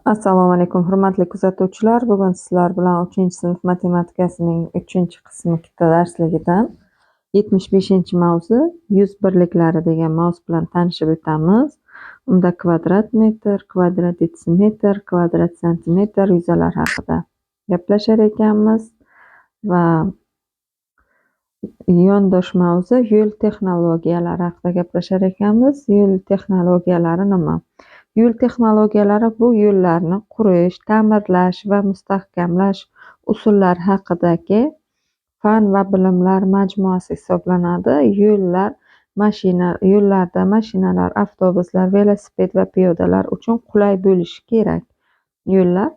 Assalomu alaykum, hurmatli kuzatuvchilar. Bugun sizlar bilan 3-sinf matematikasining 3-qismi bitta darsligidan 75-mavzu yuz birliklari degan mavzu bilan tanishib o'tamiz. Unda kvadrat metr, kvadrat detsimetr, kvadrat santimetr yuzalar haqida gaplashar ekanmiz va yondosh mavzu yo'l texnologiyalari haqida gaplashar ekanmiz. Yo'l texnologiyalari nima? Yo'l texnologiyalari bu yo'llarni qurish, ta'mirlash va mustahkamlash usullari haqidagi fan va bilimlar majmuasi hisoblanadi. Yo'llarda mashinalar, avtobuslar, velosiped va piyodalar uchun qulay bo'lishi kerak. Yo'llar.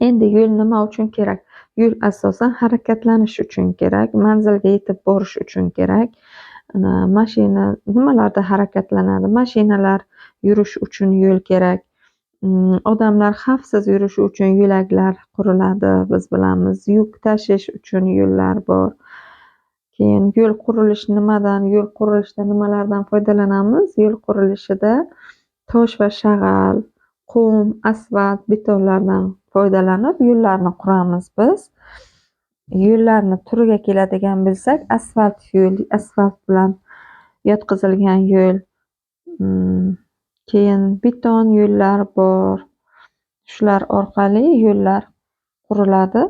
Endi yo'l nima uchun kerak? Yo'l asosan harakatlanish uchun kerak, manzilga yetib borish uchun kerak. Mashina nimalarda harakatlanadi? Mashinalar yurish uchun yo'l kerak. Odamlar xavfsiz yurishi uchun yo'laklar quriladi, biz bilamiz. Yuk tashish uchun yo'llar bor. Keyin yo'l qurilishi nimadan? Yo'l qurilishida nimalardan foydalanamiz? Yo'l qurilishida tosh va shag'al, qum, asfalt, betonlardan foydalanib yo'llarni quramiz biz. Yo'llarni turiga keladigan bo'lsak, asfalt yo'l, asfalt bilan yotqizilgan yo'l. Keyin beton yo'llar bor. Shular orqali yo'llar quriladi.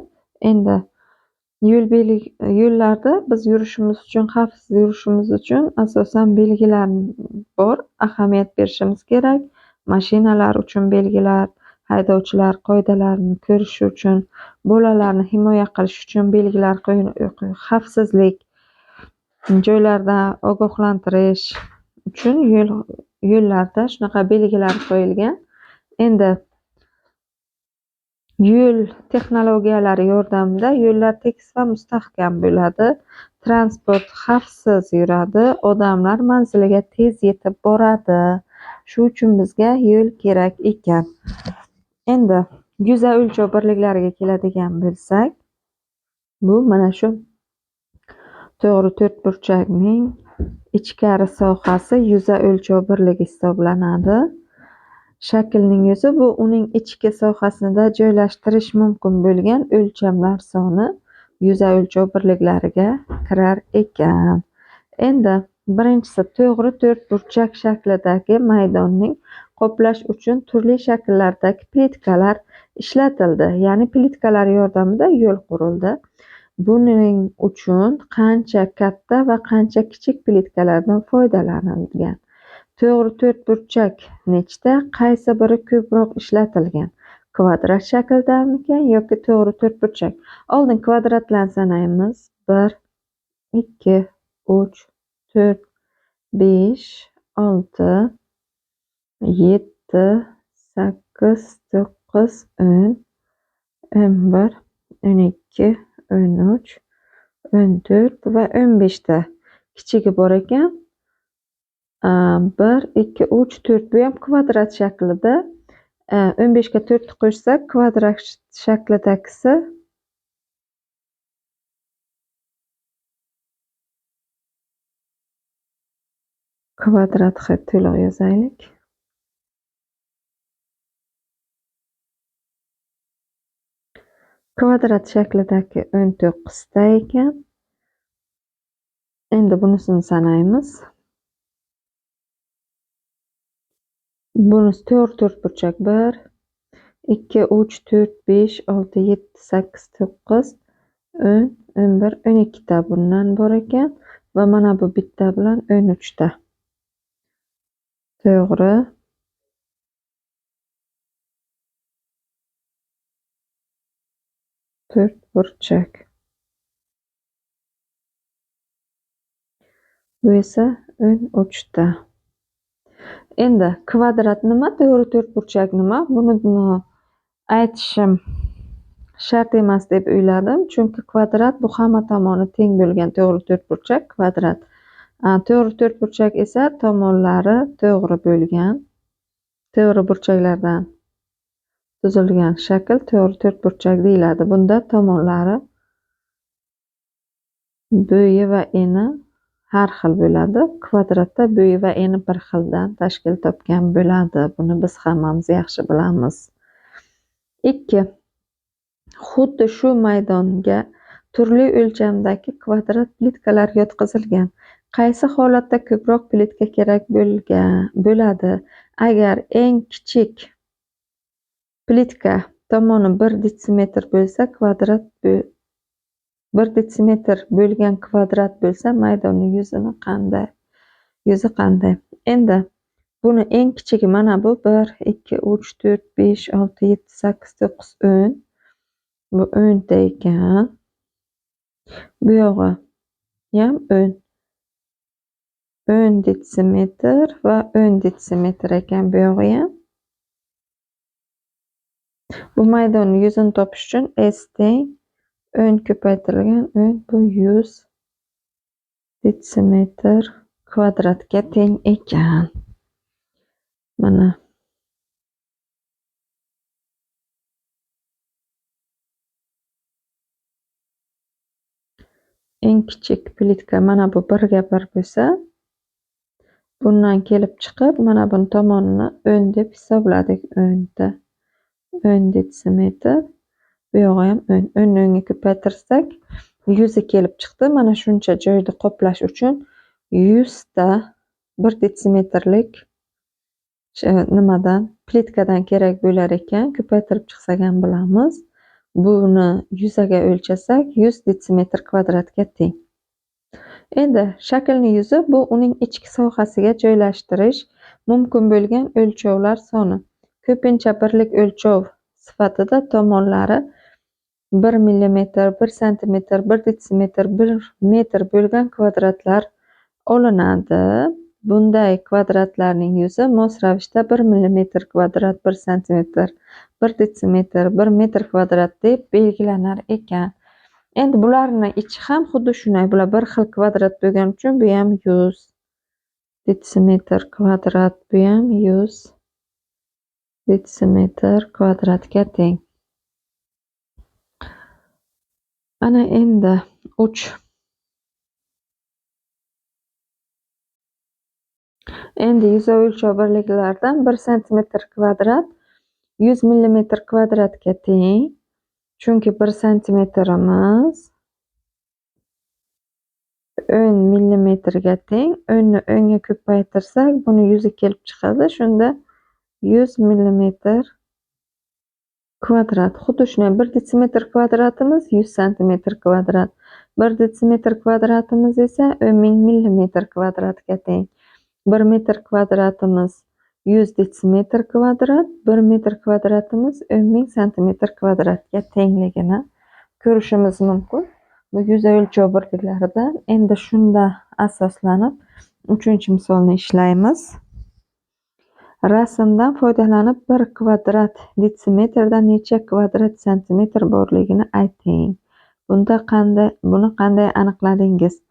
Endi yo'llarda biz yurishimiz uchun, xavfsiz yurishimiz uchun asosan belgilar bor. Ahamiyat berishimiz kerak. Mashinalar uchun belgilar, haydovchilar qoidalarni ko'rish uchun, bolalarni himoya qilish uchun belgilar xavfsizlik joylarda ogohlantirish uchun yo'llarda shunaqa belgilar qo'yilgan. Endi yo'l texnologiyalari yordamida yo'llar tekis va mustahkam bo'ladi. Transport xavfsiz yuradi, odamlar manziliga tez yetib boradi. Shu uchun bizga yo'l kerak ekan. Endi yuza o'lchov birliklariga keladigan bo'lsak, bu mana shu to'g'ri to'rtburchakning ichkari sohasi yuza o'lchov birligi hisoblanadi. Shaklning o'zi bu uning ichki sohasida joylashtirish mumkin bo'lgan o'lchamlar soni yuza o'lchov birliklariga kirar ekan. Endi birinchisi to'g'ri to'rtburchak shaklidagi maydonning qoplash uchun turli shakllardagi plitkalar ishlatildi. Ya'ni plitkalar yordamida yo'l qurildi. Buning uchun qancha katta va qancha kichik plitkalardan foydalanilgan? To'g'ri to'rtburchak nechta? Qaysi biri ko'proq ishlatilgan? Kvadrat shaklidamikan yoki to'g'ri to'rtburchak? Oldin kvadratlarni sanaymiz. 1, 2, 3, 4, 5, 6, 7, 8, 9, 10, 11, 12, 13, 14 va 15 ta kichigi bor ekan. 1, 2, 3, 4 bu ham kvadrat shaklida. 15 ga 4 qo'shsak kvadrat shaklidagisi kvadrat to'liq yozaylik. Kvadrat shaklidagi 19 ta ekan. Endi bunisini sanaymiz. Bunisi to'g'ri to'rtburchak 1, 2, 3, 4, 5, 6, 7, 8, 9, 10, 11, 12 ta bundan bor ekan va mana bu bitta bilan 13 ta. To'g'ri to'rtburchak. Bu esa 13 ta. Endi kvadrat nima, to'g'ri to'rtburchak nima? Buni aytishim shart emas deb o'yladim, chunki kvadrat bu hamma tomoni teng bo'lgan to'g'ri to'rtburchak kvadrat. To'g'ri to'rtburchak esa tomonlari to'g'ri bo'lgan, to'g'ri burchaklardan tuzilgan shakl to'g'ri to'rtburchak deyiladi. Bunda tomonlari bo'yi va eni har xil bo'ladi. Kvadratda bo'yi va eni bir xildan tashkil topgan bo'ladi. Buni biz hammamiz yaxshi bilamiz. 2. Xuddi shu maydonga turli o'lchamdagi kvadrat plitkalar yotqizilgan. Qaysi holatda ko'proq plitka kerak bo'ladi? Agar eng kichik plitka tomoni 1 detsimetr bo'lsa, 1 detsimetr bo'lgan kvadrat bo'lsa, maydonning yuzi qanday? Endi buni eng kichigi mana bu 1, 2, 3, 4, 5, 6, 7, 8, 9, 10. Bu 10 ta ekan. Bu yog'i ham 10. 10 detsimetr va 10 detsimetr ekan bu yog'i ham. Bu maydonning yuzini topish uchun S teng 10 ko'paytirilgan 10 bu 100 detsimetr kvadratga teng ekan. Mana eng kichik plitka mana bu 1 ga 1 bo'lsa, bundan kelib chiqib mana buni tomonini 10 deb hisobladik. 10 ta 10 detsimetr. Bu yog'i ham 10. 10 ni 10 ga ko'paytirsak 100 kelib chiqdi. Mana shuncha joyni qoplash uchun 100 ta 1 detsimetrlik nimadan plitkadan kerak bo'lar ekan. Ko'paytirib chiqsak ham bilamiz. Buni 100 ga o'lchasak 100 detsimetr kvadratga teng. Endi shaklning yuzi bu uning ichki sohasiga joylashtirish mumkin bo'lgan o'lchovlar soni. Ko'pincha birlik o'lchov sifatida tomonlari 1 millimetr, 1 santimetr, 1 detsimetr, 1 metr bo'lgan kvadratlar olinadi. Bunday kvadratlarning yuzi mos ravishda 1 millimetr kvadrat, 1 santimetr, 1 detsimetr, 1 metr kvadrat deb belgilanar ekan. Endi bularning ichi ham xuddi shunday. Bular bir xil kvadrat bo'lgani uchun bu ham 100 detsimetr kvadrat, bu ham 100 detsimetr kvadratga teng. Ana endi 3. Endi yuzav o'lchov birliklaridan 1 santimetr kvadrat 100 millimetr kvadratga teng. Chunki 1 santimetrimiz 10 millimetrga teng. 10 ni 10 ga ko'paytirsak, buni 100 kelib chiqadi. Shunda 100 millimetr kvadrat. Xuddi shunday 1 detsimetr kvadratimiz 100 santimetr kvadrat. 1 detsimetr kvadratimiz esa 10.000 millimetr kvadratga teng. 1 metr kvadratimiz 100 detsimetr kvadrat, 1 metr kvadratimiz 10.000 santimetr kvadratga tengligini ko'rishimiz mumkin. Bu yuzav o'lchov birliklaridan. Endi shunda asoslanib 3-misolni ishlaymiz. Rasmdan foydalanib 1 kvadrat detsimetrda necha kvadrat santimetr borligini ayting. Buni qanday aniqladingiz?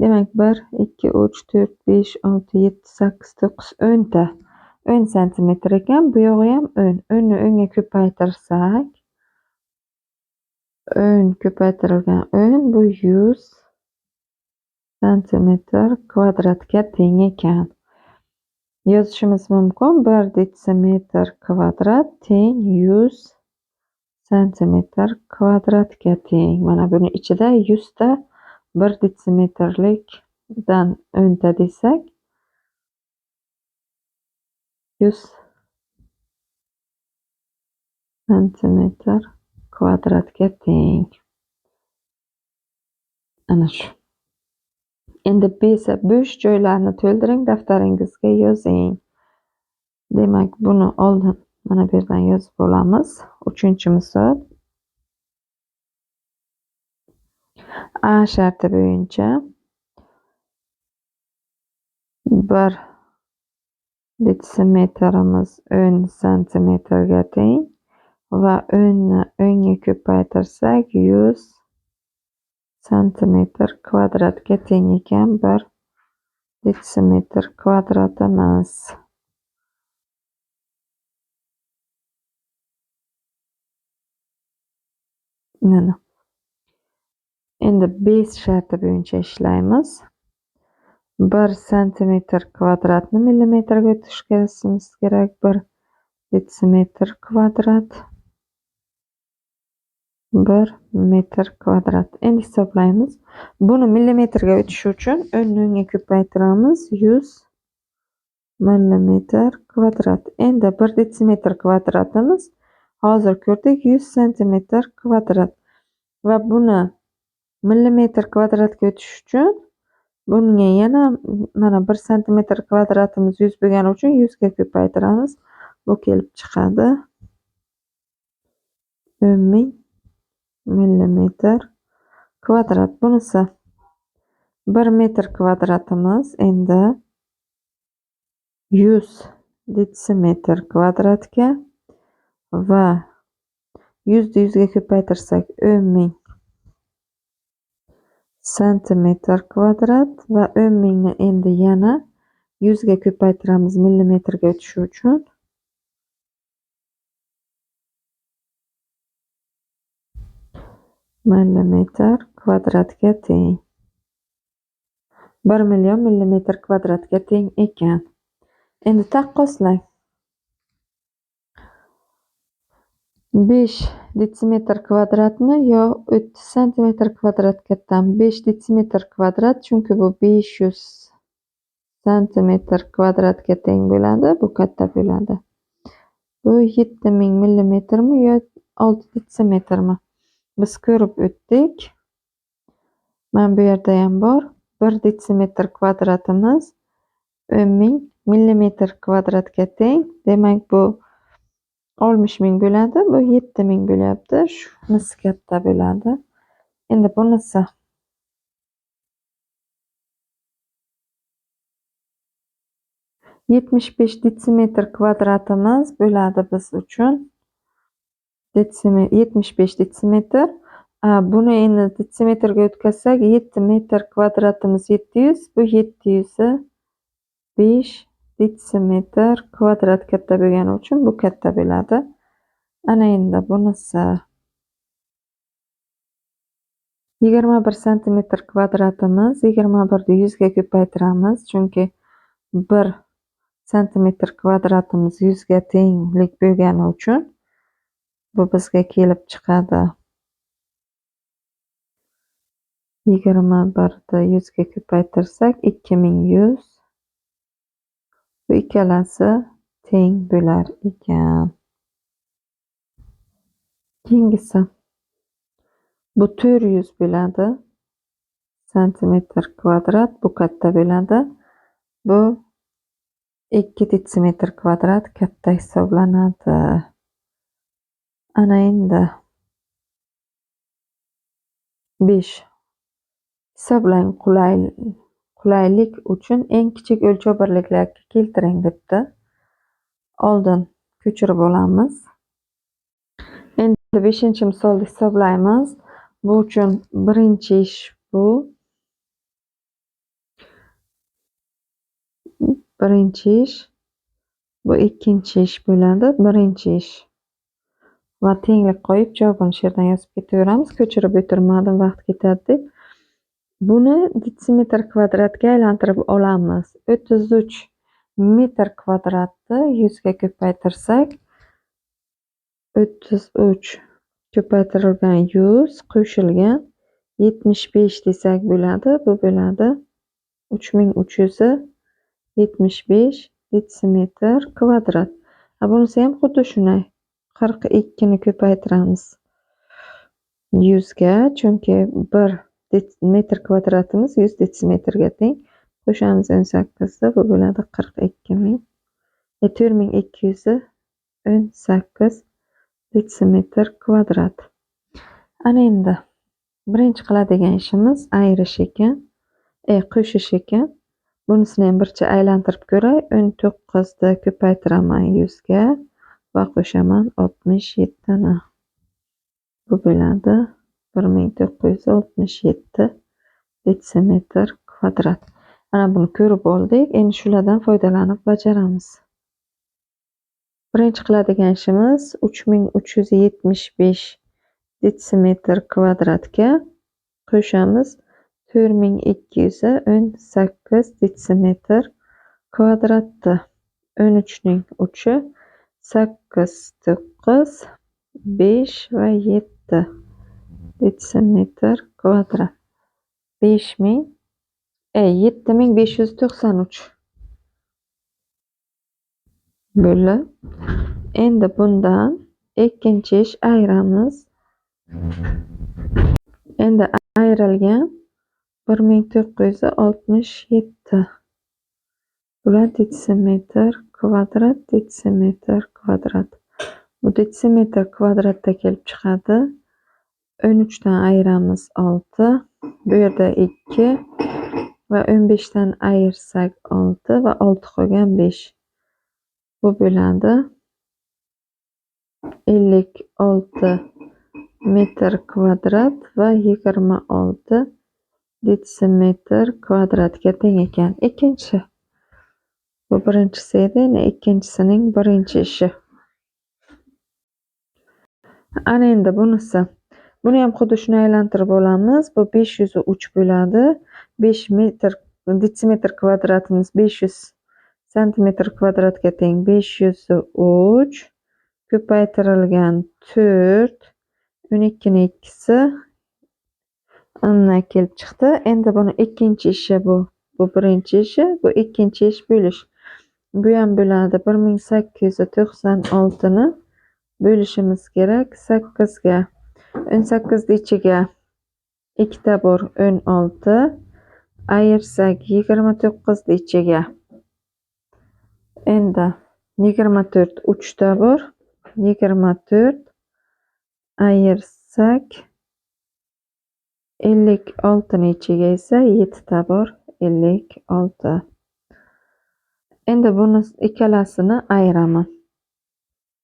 Demak 1, 2, 3, 4, 5, 6, 7, 8, 9, 10 ta 10 santimetr ekan. Bu yog'i ham 10. 10 ni 10 ga ko'paytirsak 10 ko'paytirilgan 10 bu 100 santimetr kvadratga teng ekan. Yozishimiz mumkin 1 detsimetr kvadrat teng 100 santimetr kvadratga teng. Mana buni ichida 100 ta 1 detsimetrlikdan 10 ta desak 100 santimetr kvadratga teng. Ana shu. Endi bo'sh joylarni to'ldiring, daftaringizga yozing. Demak, buni oldin mana bu yerdan yozib olamiz. 3-misol. A sharti bo'yicha 1 detsimetrimiz 10 santimetrga teng va 10 ni 10 ga ko'paytirsak 100 santimetr kvadratga teng ekan 1 detsimetr kvadratimiz. Mana. Endi bez sharti bo'yicha ishlaymiz. 1 santimetr kvadratni millimetrga o'tkazishimiz kerak. 1 detsimetr kvadrat 1 metr kvadrat. Endi hisoblaymiz. Buni millimetrga o'tishi uchun o'nga ko'paytiramiz. 100 millimetr kvadrat. Endi 1 detsimetr kvadratimiz hozir ko'rdik 100 santimetr kvadrat. Va buni millimetr kvadratga o'tish uchun bunga yana mana 1 santimetr kvadratimiz 100 bo'lgani uchun 100 ga ko'paytiramiz. Bu kelib chiqadi 10.000 millimetr kvadrat. Bunisi 1 metr kvadratimiz endi 100 detsimetr kvadratga va 100 ni 100 ga ko'paytirsak 10.000 santimetr kvadrat va 10.000 ni endi yana 100 ga ko'paytiramiz millimetrga o'tishi uchun. Millimetr kvadratga teng. 1 million millimetr kvadratga teng ekan. Endi taqqoslang. 5 detsimetr kvadratmi yo 30 santimetr kvadrat kattami? 5 detsimetr kvadrat, chunki bu 500 santimetr kvadratga teng bo'ladi, bu katta bo'ladi. Bu 7000 millimetrmi yo 6 detsimetrmi? Biz ko'rib o'tdik. Mana bu yerda ham bor. 1 detsimetr kvadratimiz 10.000 millimetr kvadratga teng. Demak, bu 60.000 bo'ladi. Bu 7000 bo'lyapti. Shunisi katta bo'ladi. Endi bunisi 75 detsimetr kvadratimiz bo'ladi biz uchun. 75 detsimetr. Buni endi detsimetrga o'tkazsak 7 metr kvadratimiz 700. Bu 700'i 5 detsimetr kvadrat katta bo'lgani uchun bu katta bo'ladi. Ana endi bunisi 21 santimetr kvadratimiz 21 ni 100 ga ko'paytiramiz, chunki 1 santimetr kvadratimiz 100 ga tenglik bo'lgani uchun bu bizga kelib chiqadi 21 ni 100 ga ko'paytirsak 2100. Bu ikkalasi teng bo'lar ekan. Keyingisi bu 400 bo'ladi. Santimetr kvadrat, bu katta bo'ladi. Bu 2 detsimetr kvadrat katta hisoblanadi. Ana endi 5. Hisoblang, qulaylik uchun eng kichik o'lchov birliklariga keltiring debdi. Oldin ko'chirib olamiz. Endi 5-misolni hisoblaymiz. Bu uchun birinchi ish bu. Birinchi ish. Bu ikkinchi ish bo'ladi. Birinchi ish. Va tenglik qo'yib javobini shu yerdan yozib ketaveramiz. Ko'chirib o'tirmadim, vaqt ketadi deb. Buni detsimetr kvadratga aylantirib olamiz. 33 metr kvadratni 100 ga ko'paytirsak 33 ko'paytirilgan 100 qo'shilgan 75 desak bo'ladi. Bu bo'ladi 3375 detsimetr kvadrat. Bunisi ham xuddi shunday. 42 ni ko'paytiramiz 100 ga, chunki 1 metr kvadratimiz 100 detsimetrga teng. Qo'shamiz 18 da, bu bo'ladi 42000. 4218 detsimetr kvadrat. Ana endi birinchi qiladigan ishimiz ayirish ekan, qo'shish ekan. Bunisini ham bircha aylantirib ko'ray. 19 ni ko'paytiraman 100 ga va qo'shaman 67 ni. Bu bo'ladi 1967 detsimetr kvadrat. Mana buni ko'rib oldik. Endi shulardan foydalanib bajaramiz. Birinchi qiladigan ishimiz 3375 detsimetr kvadratga qo'shamiz 4218 detsimetr kvadratni. 13 ning uchi 8, 9, 5 va 7. detsimetr kvadrat. 7593 bo'lib. Endi bundan ikkinchi ish ayiramiz. Endi ayrilgan 1967 bular detsimetr kvadrat, detsimetr kvadrat. Bu detsimetr kvadratda kelib chiqadi. 13 dan ayiramiz 6, bu yerda 2 va 15 dan ayirsak 6 va 6 qolgan 5. Bu bo'ladi 56 metr kvadrat va 26 detsimetr kvadratga teng ekan. Ikkinchi. Bu birinchisi edi, ikkinchisining birinchi ishi. Ana endi bunisi. Buni ham xuddi shuni aylantirib olamiz. Bu 503 bo'ladi. 5 metr detsimetr kvadratimiz 500 santimetr kvadratga teng. 503 ko'paytirilgan 4 12 ning ikkisi undan kelib chiqdi. Endi buni ikkinchi ishi bu. Bu birinchi ishi, bu ikkinchi ish bo'lish. Bu ham bo'ladi 1896 ni bo'lishimiz kerak 8 ga. 18 ni ichiga 2 ta bor 16, ayirsak 29 ni ichiga. Endi 24 3 ta bor 24, ayirsak 56 ni ichiga esa 7 ta bor 56. Endi buni ikkalasini ayiraman.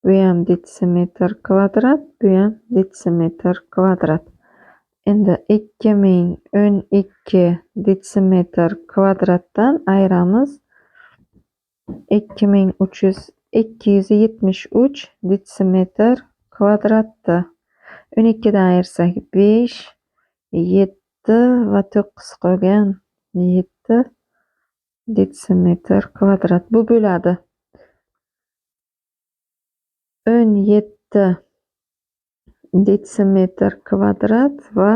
Bu ham detsimetr kvadrat, bu ham detsimetr kvadrat. Endi 2012 detsimetr kvadratdan ayiramiz 273 detsimetr kvadratni. 12 dan ayirsak 5, 7 va 9 qolgan 7 detsimetr kvadrat. Bu bo'ladi 17 detsimetr kvadrat va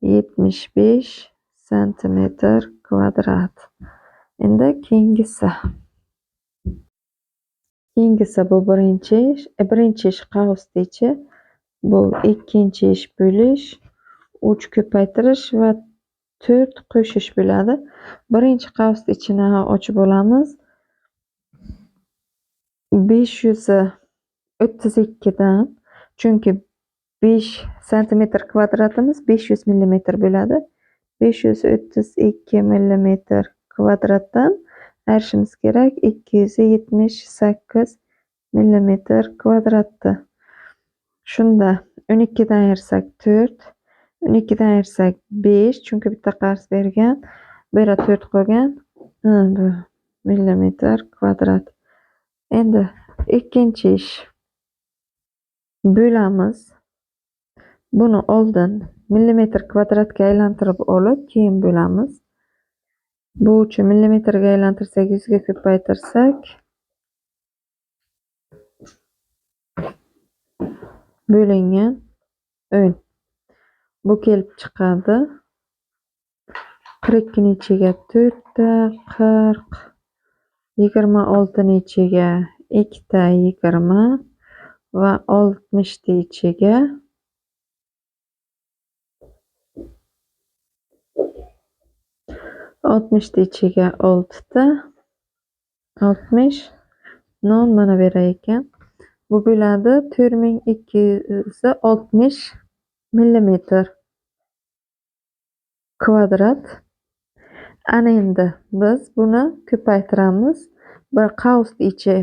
75 santimetr kvadrat. Endi keyingisi. Bu birinchi ish. Birinchi ish qavsni ichi. Bu ikkinchi ish bo'lish, 3 ko'paytirish va 4 qo'shish bo'ladi. Birinchi qavs ichini ochib olamiz. 532 dan, chunki 5 santimetr kvadratimiz 500 millimetr bo'ladi. 532 millimetr kvadratdan ayirishimiz kerak 278 millimetr kvadratni. Shunda 12 dan ayirsak 4, 12 dan ayirsak 5, chunki bitta qarz bergan. Bu yerda 4 qolgan. Bu millimetr kvadrat. Endi ikkinchi ish. Bo'lamiz. Buni oldin millimetr kvadratga aylantirib olib, keyin bo'lamiz. Bu uchun millimetrga aylantirsak, 100 ga ko'paytirsak bo'lingan 10. Bu kelib chiqadi 42 ning ichiga 4 ta 40, 26 ning ichiga 2 ta 20 va 60 ning ichiga 6 ta 60 non mana berar ekan. Bu bo'ladi 4260 millimetr kvadrat. Ana endi biz buni ko'paytiramiz. Bir qavs ichi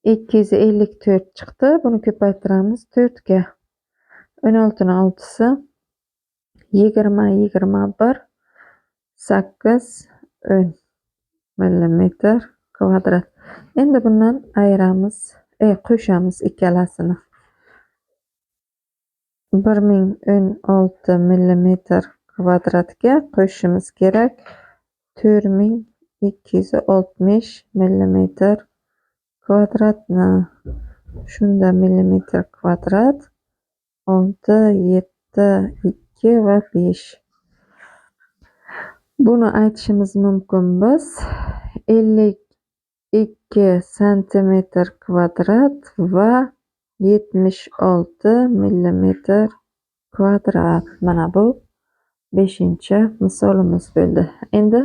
254 chiqdi. Buni ko'paytiramiz 4 ga. 16 ning 6si 20, 21, 8, 10 millimetr kvadrat. Endi bundan ayiramiz, qo'shamiz ikkalasini. 1016 millimetr kvadratga qo'shishimiz kerak 4260 millimetr kvadratni. Shunda millimetr kvadrat 6, 7, 2 va 5. Buni aytishimiz mumkin biz 52 santimetr kvadrat va 76 millimetr kvadrat. Mana bu 5-chi misolimiz bo'ldi. Endi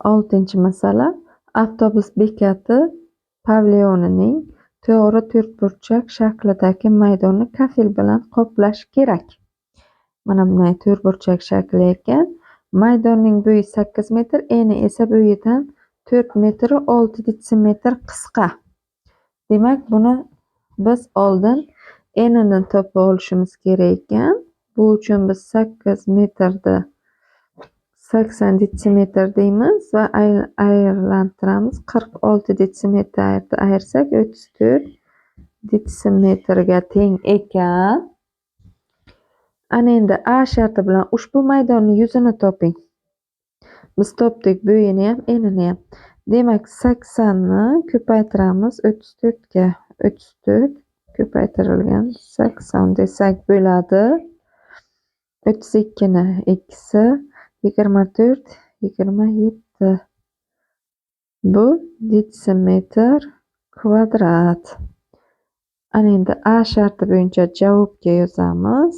6-chi masala. Avtobus bekati pavilyonining to'g'ri to'rtburchak shaklidagi maydonni kafel bilan qoplash kerak. Mana bunday to'rtburchak shakli ekan. Maydonning bo'yi 8 metr, eni esa bo'yidan 4 metr 6 detsimetr qisqa. Demak, buni biz oldin enini topa olishimiz kerak ekan. Bu uchun biz 8 metrni 80 detsimetr deymiz va aylantiramiz. 46 detsimetrni ayirsak 34 detsimetrga teng ekan. Ana endi A sharti bilan ushbu maydonning yuzini toping. Biz topdik bo'yini ham, enini ham. Demak, 80 ni ko'paytiramiz 34 ga. 34 ko'paytirilgan 80 desak bo'ladi. 32 ni ikkisi 24, 27. Bu detsimetr kvadrat. Ana endi A sharti bo'yicha javobga yozamiz.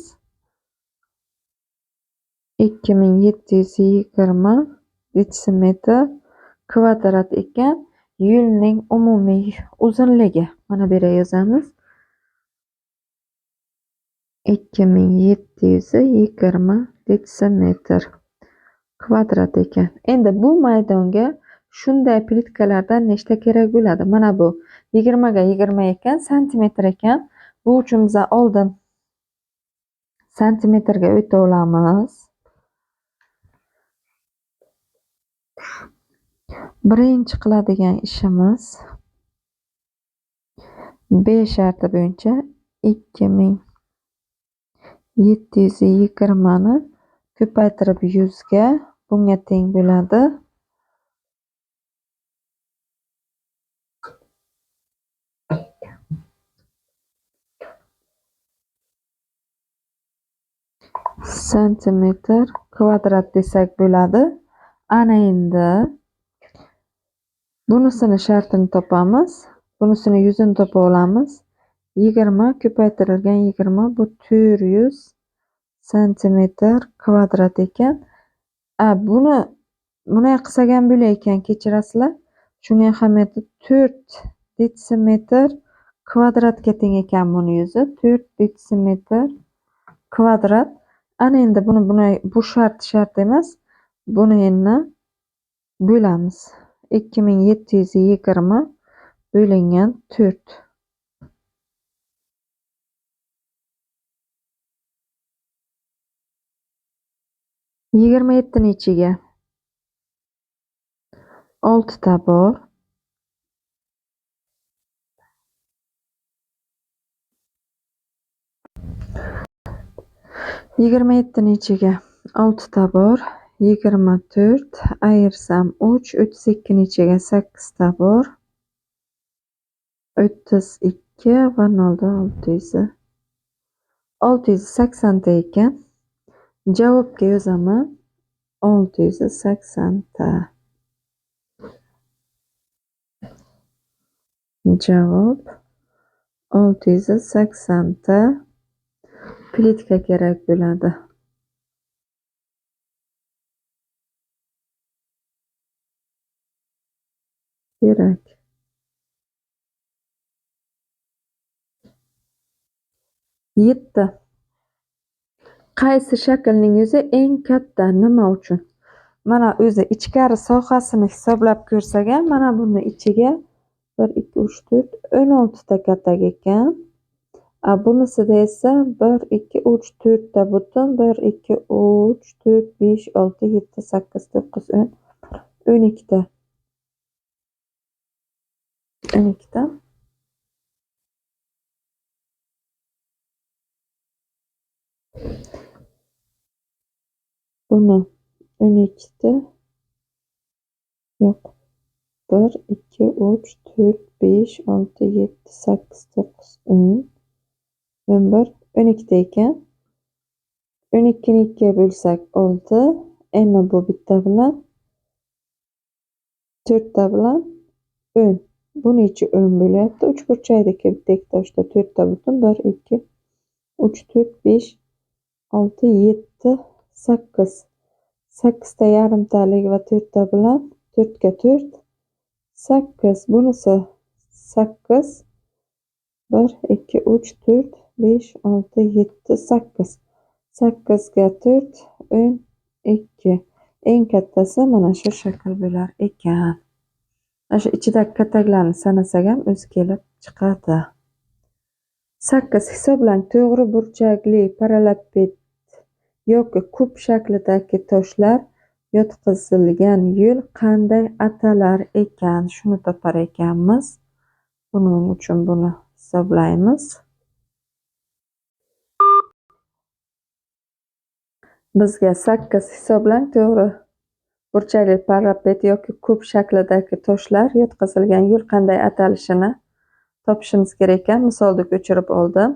2720 detsimetr kvadrat ekan. Yo'lning umumiy uzunligi mana bu yerga yozamiz. 2720 detsimetr kvadrat ekan. Endi bu maydonga shunday plitkalardan nechta kerak bo'ladi? Mana bu 20 ga 20 ekan, santimetr ekan. Bu uchun biz oldin santimetrga o'ta olamiz. Birinchi qiladigan ishimiz B sharti bo'yicha 2720 ni ko'paytirib 100 ga bunga teng bo'ladi. Santimetr kvadrat desak bo'ladi. Ana endi bunisini shartini topamiz. Bunisini yuzini topa olamiz. 20 ko'paytirilgan 20 bu 400 santimetr kvadrat ekan. Buni qilsak ham bo'lar ekan, kechirasizlar. Shuni ahamiyati 4 detsimetr kvadratga teng ekan buni yuzi. 4 detsimetr kvadrat. Ana endi bu shart emas. Buni endi bo'lamiz. 2720 bo'lingan 4. 27 ni ichiga 6 ta bor. 27 ni ichiga 6 ta bor. 24 ayirsam 3, 32 ni ichiga 8 ta bor. 32 va 0 680 ta ekan. Javobga yozaman 680 ta. Javob 680 ta plitka kerak bo'ladi. Kerak. 7. Qaysi shaklning yuzi eng katta? Nima uchun? Mana o'zi ichkari sohasini hisoblab ko'rsak ham, mana buni ichiga 1 2 3 4 16 ta katak ekan. Bunisida esa 1 2 3 4 ta butun 1 2 3 4 5 6 7 8 9 10 12 ta. 12 ta. Buni 12 ta. Yo'q. 1 2 3 4 5 6 7 8 9 10 11 12'te ekan. 12'ni 2'ye bölsak 6. Endi bu bitta bilan 4'ta bilan 10. Buni ichi 10 bo'lyapti. 3 burchakdagi bitta ikkita uchta 4'ta butun 1 2 3 4 5 6 7 8. 8ta yarimtalik va 4'ta bilan 4 ga 4 8. Bunisi 8 1 2 3 4 5 6 7 8. 8 ga 4 12. Eng kattasi mana shu shakl bo'lar ekan. Ana shu ichidagi kataklarni sanasak ham o'zi kelib chiqadi. 8 hisoblang. To'g'ri burchakli parallelped yoki kub shaklidagi toshlar yotqizilgan yo'l qanday atalar ekan? Shuni topar ekanmiz. Buning uchun buni hisoblaymiz. Bizga 8 hisoblang. To'g'ri burchakli parallelped yoki kub shaklidagi toshlar yotqizilgan yo'l qanday atalishini topishimiz kerak ekan. Misolda ko'chirib oldim.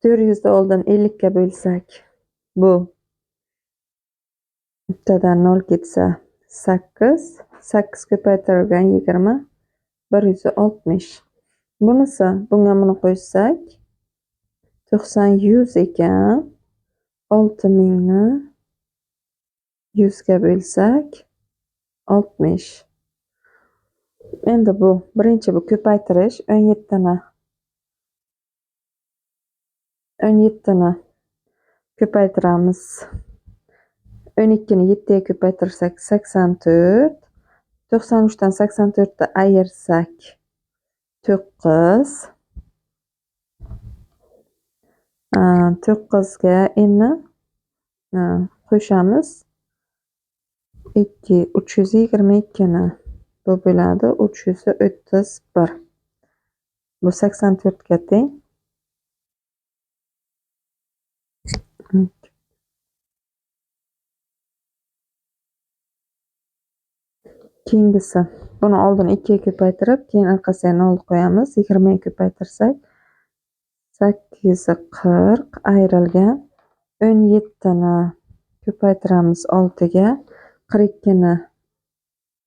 400 ni oldin 50 ga bo'lsak, bu bittadan 0 ketsa 8, 8 ko'paytirilgan 20, 160. Bunisi bunga buni qo'shsak 90 100 ekan. 6000 ni 100 ga bo'lsak 60. Endi bu birinchi bu ko'paytirish 17 ni ko'paytiramiz. 12 ni 7 ga ko'paytirsak 84. 93 dan 84 ni ayirsak 9. 9 ga endi qo'shamiz. 2 322 ni bu bo'ladi 331. Bu 84 ga teng. Keyingisi buni oldin 2 ga ko'paytirib, keyin orqasiga 0 qo'yamiz. 20 ga ko'paytirsak 840 ayrilgan 17 ni ko'paytiramiz 6 ga. 42 ni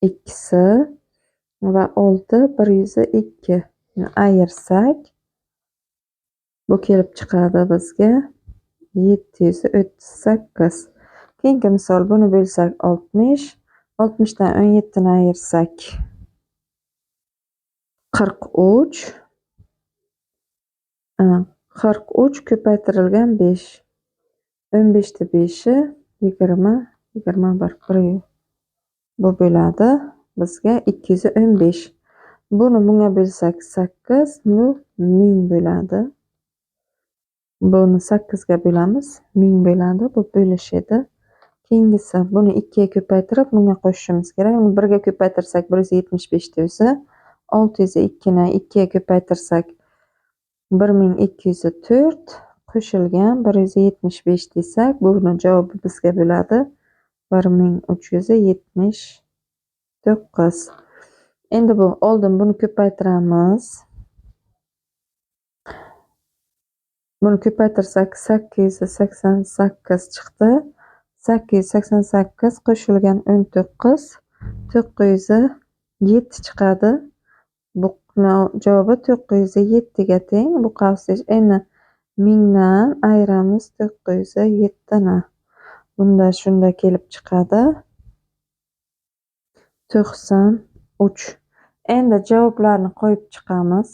2si va 6 102 ni ayirsak bu kelib chiqadi bizga 738. Keyingi misol buni bo'lsak 60. 60 dan 17 ni ayirsak 43. 43 ko'paytirilgan 5. 15 ni 5i 20 21 bu bo'ladi bizga 215. Buni bunga bo'lsak 8, bu 1000 bo'ladi. Buni 8 ga bo'lamiz, 1000 bo'ladi. Bu bo'lish edi. Keyingisi buni 2 ga ko'paytirib, bunga qo'shishimiz kerak. Uni 1 ga ko'paytirsak 175 desa, 602 ni 2 ga ko'paytirsak 1204 qo'shilgan 175 desak, buni javobi bizga bo'ladi 1379. Endi bu oldin buni ko'paytiramiz. Buni ko'paytirsak 888 chiqdi. 888 qo'shilgan 19 907 chiqadi. Bu javobi 907 ga teng. Bu qavsish. Endi 1000 dan ayiramiz 907 ni. Bunda shunda kelib chiqadi 93. Endi javoblarni qo'yib chiqamiz.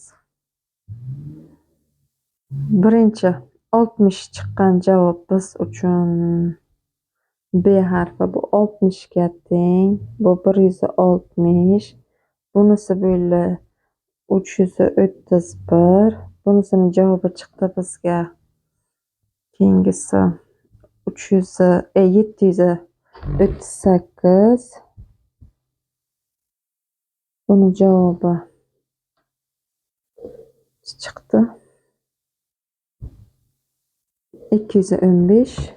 Birinchi 60 chiqqan javob biz uchun B harfi. Bu 60 ga teng. Bu 160. Bunisi bo'ldi 331. Bunisini javobi chiqdi bizga. Keyingisi 738. Buni javobi chiqdi 215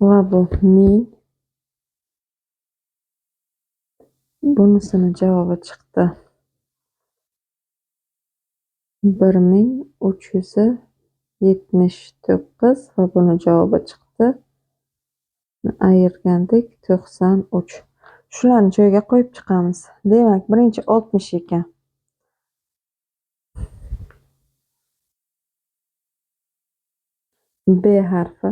va bu 1000. Bunisini javobi chiqdi 1379 va buni javobi chiqdi. Ayirgandik 93. Shularni joyiga qo'yib chiqamiz. Demak, birinchi 60 ekan. B harfi.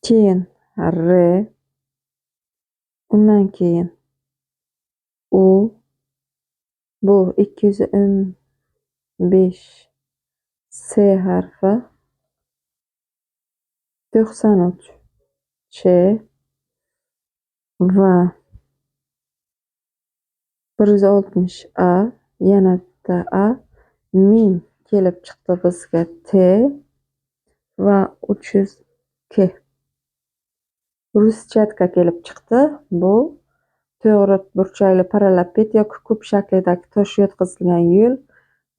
Keyin R. Undan keyin U. Bu 215. S harfi. 93. Ç. Va 160 A. Yana bitta A. 1000 kelib chiqdi bizga T. Va 300 K. Ruschadka kelib chiqdi. Bu to'g'ri burchakli parallelped yoki kub shaklidagi tosh yotqizilgan yo'l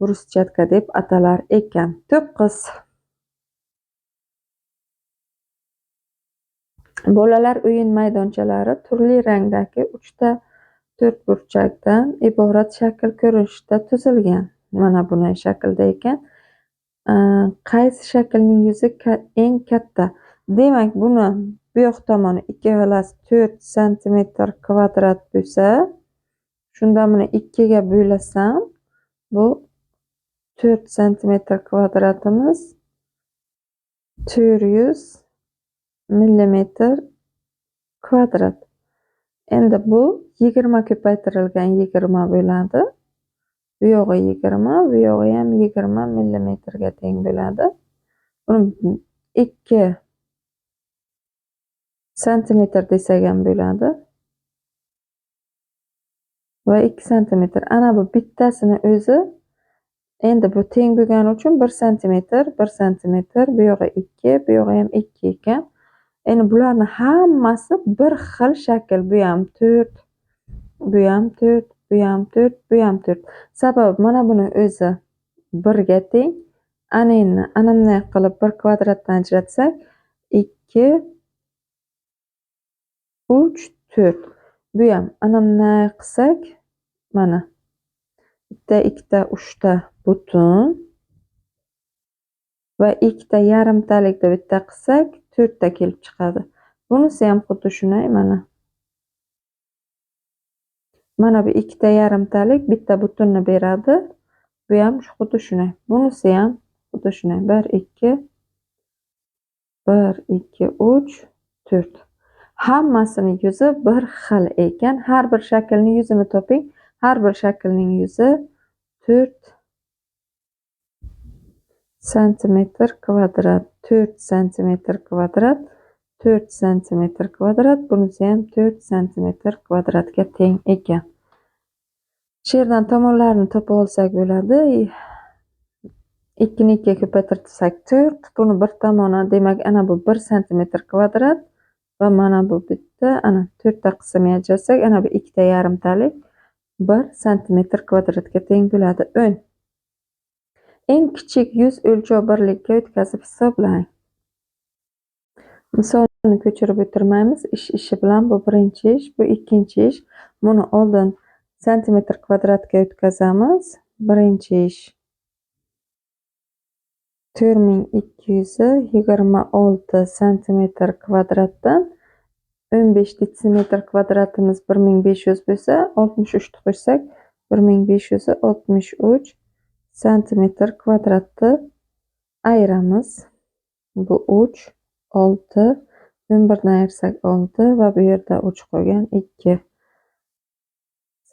ruschadka deb atalar ekan. 9. Bolalar o'yin maydonchalari turli rangdagi 3 ta to'rtburchakdan iborat shakl ko'rinishida tuzilgan. Mana bunday shaklda ekan. Qaysi shaklning yuzi eng katta? Demak, buni bu yoq tomoni ikkalasi 4 santimetr kvadrat bo'lsa, shunda buni 2 ga bo'lasam, bu 4 santimetr kvadratimiz 400 millimetr kvadrat. Endi bu 20 ko'paytirilgan 20 bo'ladi. Bu yog'i 20, bu yog'i ham 20 millimetrga teng bo'ladi. Buni 2 santimetr desak ham bo'ladi. Va 2 santimetr. Ana bu bittasini o'zi endi bu teng bo'lgani uchun 1 santimetr, 1 santimetr, bu yog'i 2, bu yog'i ham 2 ekan. Endi bularni hammasi bir xil shakl. Bu ham 4, bu ham 4, bu ham 4, bu ham 4. Sababi mana buni o'zi 1 ga teng. Ana bunday qilib 1 kvadratdan ajratsak 2, 3, 4. Bu ham ana bunday qilsak mana bitta, ikkita, 3 ta butun va ikkita yarimtalikda bitta qilsak 4 ta kelib chiqadi. Bunisi ham xuddi shunday mana. Mana bu ikkita yarimtalik bitta butunni beradi. Bu ham xuddi shunday. Bunisi ham xuddi shunday. 1 2 1 2 3 4. Hammasining yuzi bir xil ekan. Har bir shaklning yuzini toping. Har bir shaklning yuzi 4 santimetr kvadrat, 4 santimetr kvadrat, 4 santimetr kvadrat. Bunisi ham 4 santimetr kvadratga teng ekan. Sherdan tomonlarini topib olsak bo'ladi. 2 ni 2 ga ko'paytirsak 4. Buni bir tomoni, demak, ana bu 1 santimetr kvadrat va mana bu bitta, ana 4 ta qismga ajratsak, ana bu ikkita yarimtalik 1 santimetr kvadratga teng bo'ladi. 10. Eng kichik yuz o'lchov birligiga o'tkazib hisoblang. Misolni ko'chirib o'tirmaymiz. Ishi bilan bu birinchi ish, bu ikkinchi ish. Buni oldin santimetr kvadratga o'tkazamiz. Birinchi ish 4226 santimetr kvadratdan 15 detsimetr kvadratimiz 1500 bo'lsa, 63 ni qo'shsak 1563 santimetr kvadratni ayiramiz. Bu 3, 6, 11 dan ayirsak 6 va bu yerda 3 qo'ygan 2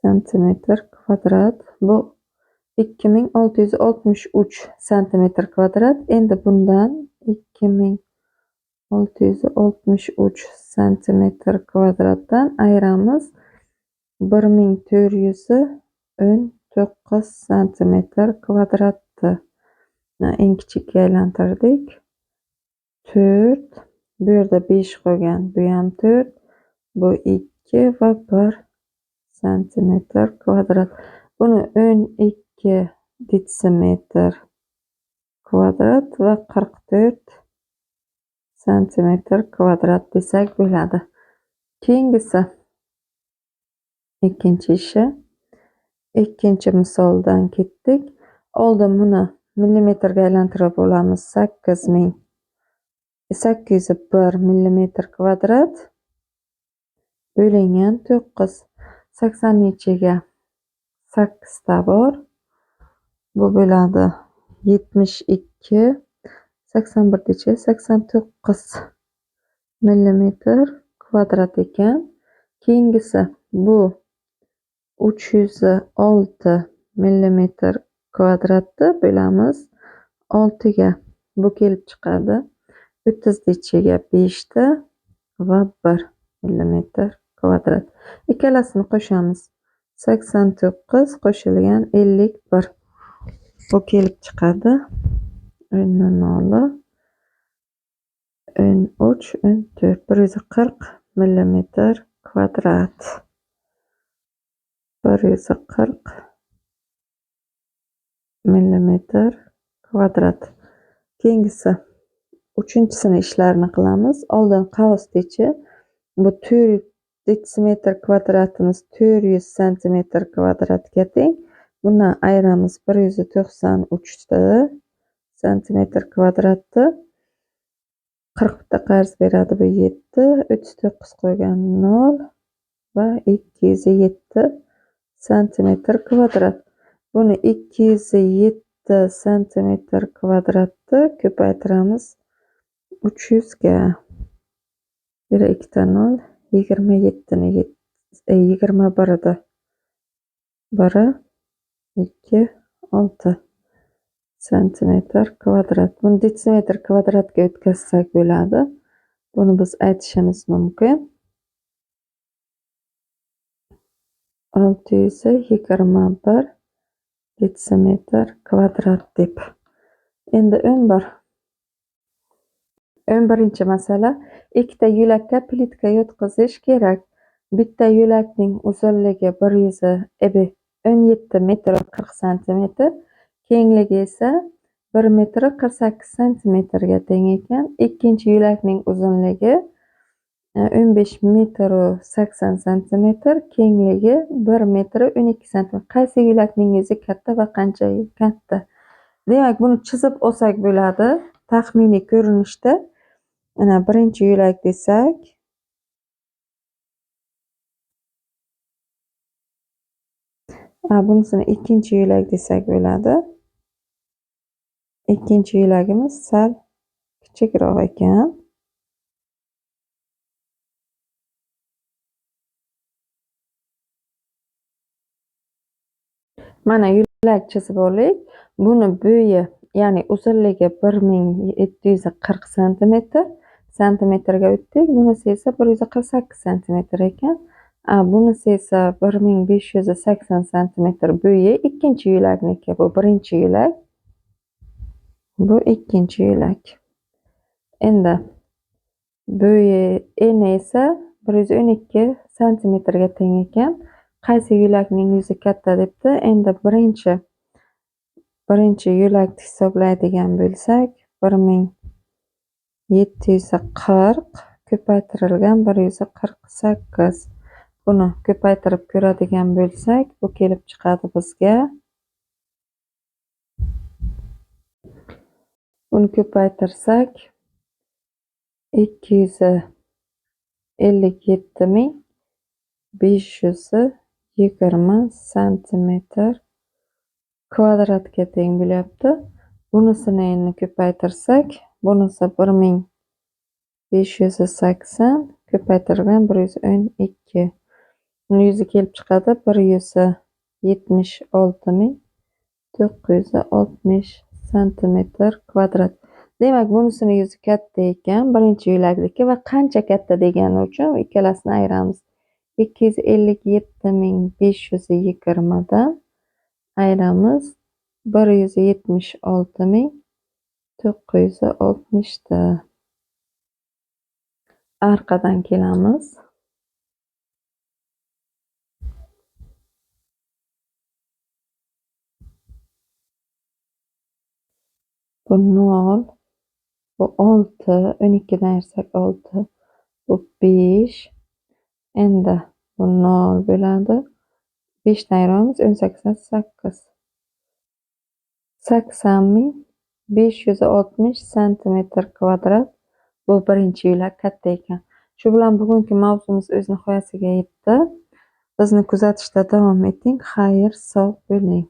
santimetr kvadrat. Bu 2663 santimetr kvadrat. Endi bundan 2663 santimetr kvadratdan ayiramiz. 1419 santimetr kvadratni eng kichikka aylantirdik. 4, bu yerda 5 qo'ygan, bu ham 4, bu 2 va 1 santimetr kvadrat. Buni 12 detsimetr kvadrat va 44 santimetr kvadrat desak bo'ladi. Keyingisi ikkinchi ishi ikkinchi misoldan ketdik. Oldin buni millimetrga aylantirib olamiz. 801 millimetr kvadrat bo'lingan 9. 80 ichiga 8 ta bor. Bu bo'ladi 72. 81 ichiga 89 millimetr kvadrat ekan. Keyingisi bu 306 millimetr kvadratni bo'lamiz 6 ga. Bu kelib chiqadi 30 ichiga 5 ta va 1 millimetr kvadrat. Ikkalasini qo'shamiz. 89 qo'shilgan 51. Bu kelib chiqadi 0, 13, 14, 140 millimetr kvadrat. 140 millimetr kvadrat. Keyingisi uchinchisini ishlarini qilamiz. Oldin qavs-techi. Bu 4 detsimetr kvadratimiz 400 santimetr kvadratga teng. Bundan ayiramiz 193 santimetr kvadratni. 40 bitta qarz beradi bu 7. 39 qo'ygan 0 va 207 santimetr kvadrat. Buni 207 santimetr kvadratni ko'paytiramiz 300 ga. 2 ta 0, 27 ni 21 da 1, 2, 6 santimetr kvadrat. Buni detsimetr kvadratga o'tkazsak bo'ladi. Buni biz aytishimiz mumkin. 621 detsimetr kvadrat deb. Endi 11. Masala. Ikkita yo'lakka plitka yotqizish kerak. Bitta yo'lakning uzunligi 17 metr 40 santimetr, kengligi esa 1 metr 48 santimetrga teng ekan. Ikkinchi yo'lakning uzunligi 15 metr 80 santimetr, kengligi 1 metr 12 santimetr. Qaysi yo'lakning yuzi katta va qancha katta? Demak, buni chizib olsak bo'ladi. Taxminiy ko'rinishda. Mana birinchi yo'lak desak, bunisini ikkinchi yo'lak desak bo'ladi. Ikkinchi yo'lagimiz sal kichikroq ekan. Mana yo'lak chizib olik. Buni bo'yi, ya'ni uzunligi 1740 santimetr. Santimetrga o'tdik. Bunisi esa 148 santimetr ekan. Bunisi esa 1580 santimetr bo'yi. Ikkinchi yo'lakniki. Bu birinchi yo'lak. Bu ikkinchi yo'lak. Endi bo'yi eni esa 112 santimetrga teng ekan. Qaysi yo'lakning yuzi katta debdi? Endi birinchi yo'lakni hisoblaydigan bo'lsak, 1740 ko'paytirilgan 148. Buni ko'paytirib ko'radigan bo'lsak, bu kelib chiqadi bizga. Buni ko'paytirsak 257.520 santimetr kvadratga teng bo'lyapti. Bunisini endi ko'paytirsak, bunisi 1580 ko'paytirgan 112. Buni yuzi kelib chiqadi 176.960 santimetr kvadrat. Demak, bunisini yuzi katta ekan, birinchi yo'lakniki, va qancha katta degani uchun ikkalasini ayiramiz. 257.520 dan ayiramiz 176.960 da. Arqadan kelamiz. Bu 0, bu 6, 12 dan ayirsak 6, bu 5. Endi bu 0 bo'ladi. 5 dan ayiramiz. 18/8. 80.560 santimetr kvadrat. Bu birinchi yo'lak katta ekan. Shu bilan bugungi mavzumiz o'z nihoyasiga yetdi. Bizni kuzatishda davom eting. Xayr, sog' bo'ling.